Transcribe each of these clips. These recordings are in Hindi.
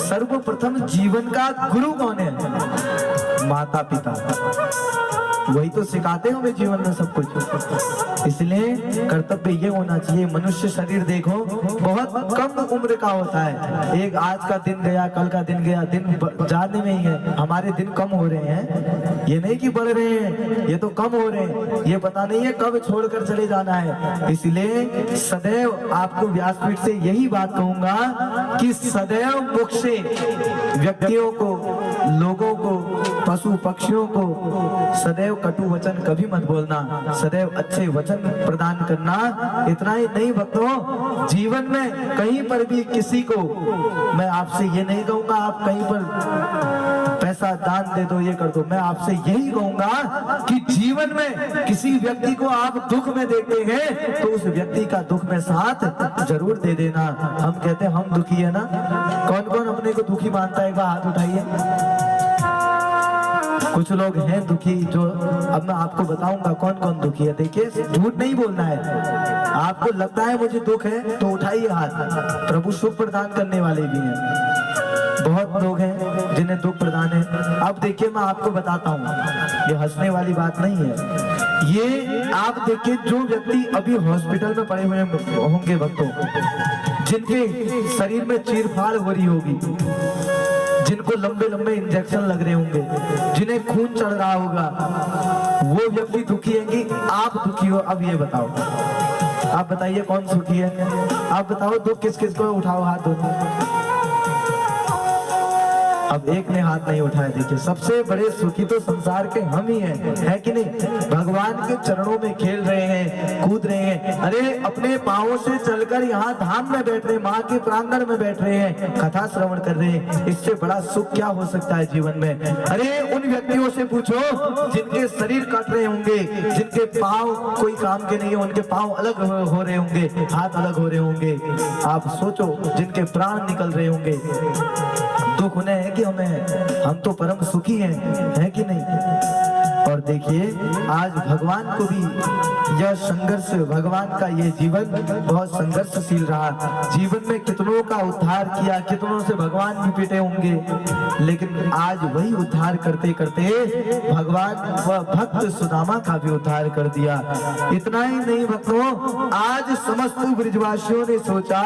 सर्वप्रथम जीवन का गुरु कौन है? माता पिता। वही तो सिखाते हैं हमें जीवन में सब कुछ। इसलिए कर्तव्य ये होना चाहिए। मनुष्य शरीर देखो बहुत कम उम्र का होता है। एक आज का दिन गया, कल का दिन गया, दिन जाने में ही है। हमारे दिन कम हो रहे हैं, ये नहीं कि बढ़ रहे हैं, ये तो कम हो रहे हैं। ये पता नहीं है कब छोड़कर चले जाना है। इसलिए सदैव आपको व्यासपीठ से यही बात कहूंगा कि सदैव मुख से व्यक्तियों को, लोगों को, पशु पक्षियों को सदैव कटु वचन कभी मत बोलना, सदैव अच्छे वचन प्रदान करना। इतना ही नहीं भक्तों, जीवन में कहीं पर भी किसी को, मैं आपसे ये नहीं कहूंगा आप कहीं पर पैसा दान दे दो, ये कर दो। मैं आपसे यही कहूंगा कि जीवन में किसी व्यक्ति को आप दुख में देखते हैं तो उस व्यक्ति का दुख में साथ जरूर दे देना। हम कहते हैं हम दुखी है ना, कौन कौन अपने को दुखी मानता है? एक बार हाथ उठाइए। कुछ लोग हैं दुखी, जो अब मैं आपको बताऊंगा कौन कौन दुखी है। देखिए झूठ नहीं बोलना है। आपको लगता है मुझे दुख है तो उठाइए हाथ। प्रभु सुख प्रदान करने वाले भी हैं। बहुत लोग हैं जिन्हें दुख प्रदान है। अब देखिए मैं आपको बताता हूँ, ये हंसने वाली बात नहीं है। ये आप देखिए जो व्यक्ति अभी हॉस्पिटल में पड़े हुए होंगे भक्तों, जिनके शरीर में चीरफाड़ हो रही होगी, जिनको लंबे लंबे इंजेक्शन लग रहे होंगे, जिन्हें खून चढ़ रहा होगा, वो व्यक्ति दुखी है कि आप दुखी हो? अब ये बताओ, आप बताइए कौन सुखी है? आप बताओ दुख किस किस को? उठाओ हाथ दोनों। अब एक ने हाथ नहीं उठाया। देखिए सबसे बड़े सुखी तो संसार के हम ही हैं, है कि नहीं? भगवान के चरणों में खेल रहे हैं, कूद रहे हैं। अरे अपने पांवों से चलकर यहाँ धाम में बैठ रहे हैं, माँ के प्रांगण में बैठ रहे हैं, कथा श्रवण कर रहे हैं। इससे बड़ा सुख क्या हो सकता है जीवन में? अरे उन व्यक्तियों से पूछो जिनके शरीर कट रहे होंगे, जिनके पाँव कोई काम के नहीं है, उनके पाँव अलग हो रहे होंगे, हाथ अलग हो रहे होंगे। आप सोचो जिनके प्राण निकल रहे होंगे, दुख उन्हें है कि हमें है? हम तो परम सुखी हैं, है कि नहीं? और देखिए आज भगवान को भी यह संघर्ष, भगवान का ये जीवन बहुत संघर्षशील रहा। जीवन में कितनों का उद्धार किया, कितनों से भगवान भी पिटे होंगे, लेकिन आज वही उद्धार करते करते भगवान व भक्त सुदामा का भी उद्धार कर दिया। इतना ही नहीं भक्तों, आज समस्त ब्रजवासियों ने सोचा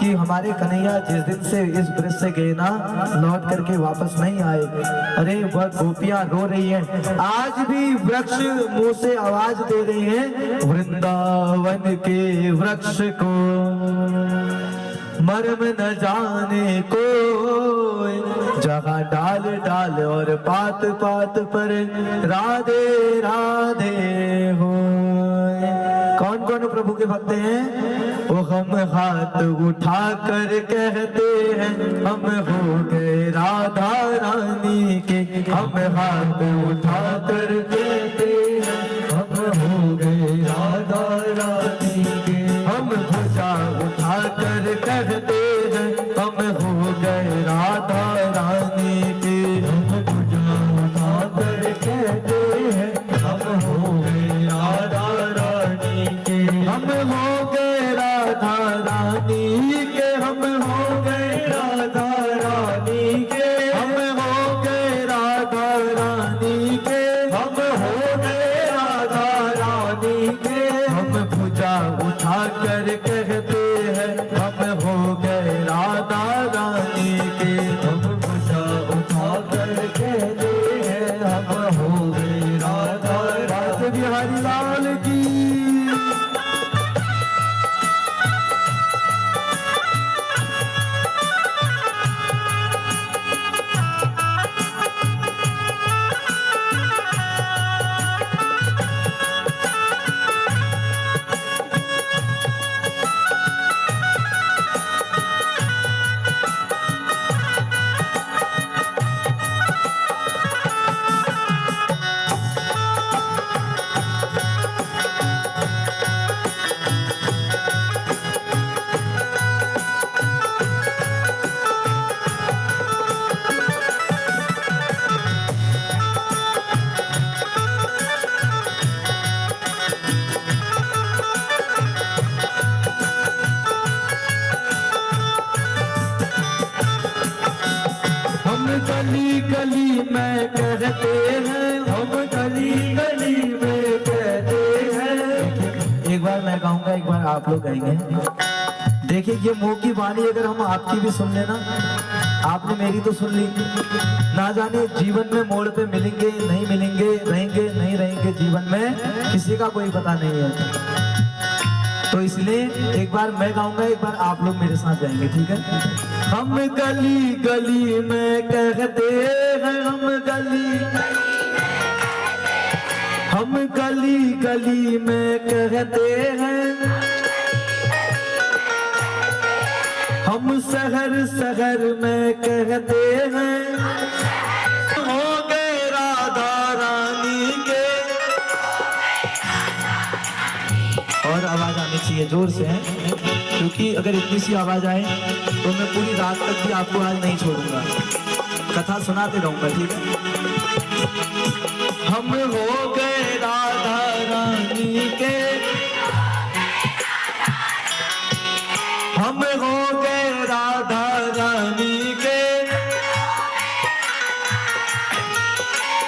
कि हमारे कन्हैया जिस दिन से इस ब्रज से गए ना, लौट करके वापस नहीं आए। अरे वह गोपियां रो रही हैं। आज भी वृक्ष मुंह से आवाज दे रहे हैं, वृंदावन के वृक्ष को मर्म न जाने को, जहाँ डाल डाल और पात पात पर राधे राधे हो। कौन कौन प्रभु के भक्त हैं? वो हम हाथ उठा कर कहते हैं हम हो गए राधा रानी के। हम हाथ उठा कर कहते हैं हम हो गए राधा रानी के। हम भुजा उठा कर कहते हैं हम हो गए राधा रानी के। हम भुजा उठा कर कहते हैं हम हो गए राधा रानी के। हम हो गए राधा रानी के। हम हो गए राधा रानी के। हम हो गए राधा रानी के। हम हो गए राधा गली गली में कहते हैं, हम गली गली में कहते हैं। एक बार मैं गाऊंगा, एक बार आप लोग गाएंगे। देखिए ये मुंह की वाणी अगर हम आपकी भी सुन लेना, आपने मेरी तो सुन ली, ना जाने जीवन में मोड़ पे मिलेंगे नहीं मिलेंगे, रहेंगे नहीं रहेंगे, जीवन में किसी का कोई पता नहीं है। तो इसलिए एक बार मैं गाऊंगा, एक बार आप लोग मेरे साथ गाएंगे, ठीक है? हम गली गली में कहते हैं, हम गली गली में कहते हैं, हम शहर शहर में कहते हैं, हो गए राधा रानी के। और आवाज आनी चाहिए जोर से है, क्योंकि अगर इतनी सी आवाज आए तो मैं पूरी रात तक भी आपको आज नहीं छोड़ूंगा, कथा सुनाते रहूंगा, ठीक है? हम हो गए राधा रानी के, हम हो गए राधा रानी के,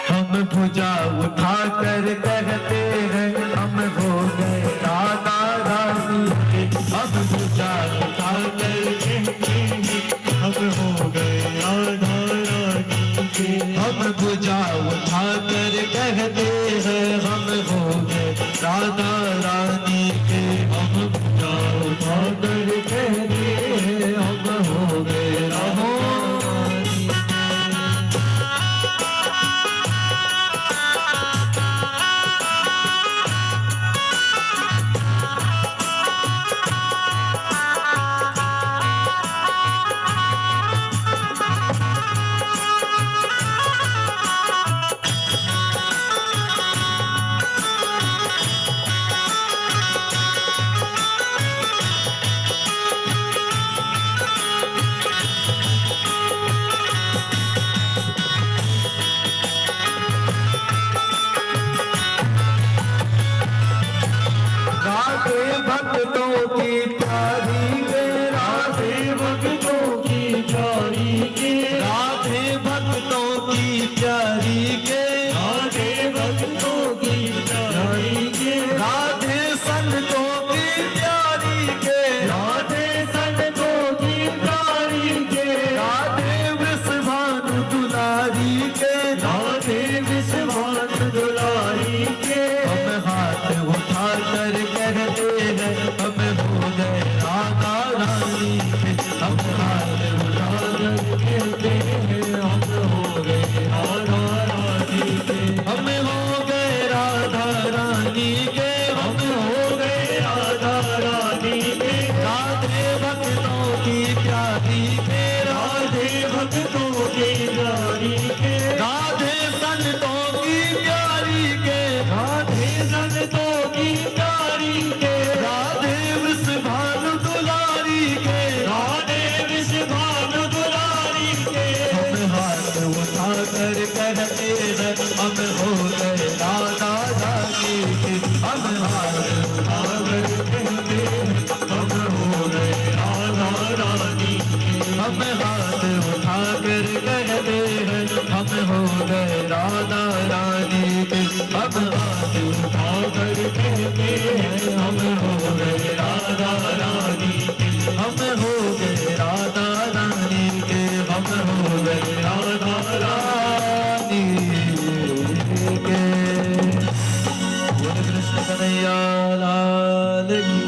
हम भुजा उठा कर कहते हैं, हम हो गए राधा रानी के, हम भुजा उठा कर कहते हैं, हम हो गए राधा रानी के, हम भुजा उठा कर कहते हैं, हम हो गए राधा रानी के, हम भुजा उठा कर कहते हैं, हम हो गए राधा रानी के। राधे भक्तों की प्यारी के, राधे भक्तों की प्यारी के, राधे भक्तों की प्यारी के, राधे भक्तों की प्यारी के, राधे संतों की प्यारी के, राधे संतों की प्यारी के, राधे वृषभानु दुलारी के, राधे वृषभानु दुलारी के। हम हाथ उठा कर कहते हैं, हम हो गए राधा रानी के, हम हाथ उठा कर कहते हैं, हम हो गए राधा रानी के, हम हो गए राधा रानी के, हम हो गए राधा रानी के। राधे भक्तों की प्यारी के, राधे भक्तों की प्यारी के, राधे संतों की प्यारी के, राधे संतों की प्यारी के, राधे वृषभानु दुलारी के, राधे वृषभानु दुलारी के। हम हाथ उठा कर कहते हैं, हम हो गए राधा रानी के, हम हाथ उठा कर कहते हैं, हम हो गए राधा रानी के, हम हाथ उठा कर कहते हैं, हम हो गए राधा रानी के, हम हाथ उठा कर कहते हैं, हम हो गए राधा रानी के, हम हो गए राधा रानी के, हम हो गए राधा रानी के। बोल कृष्ण कन्हैया लाल की।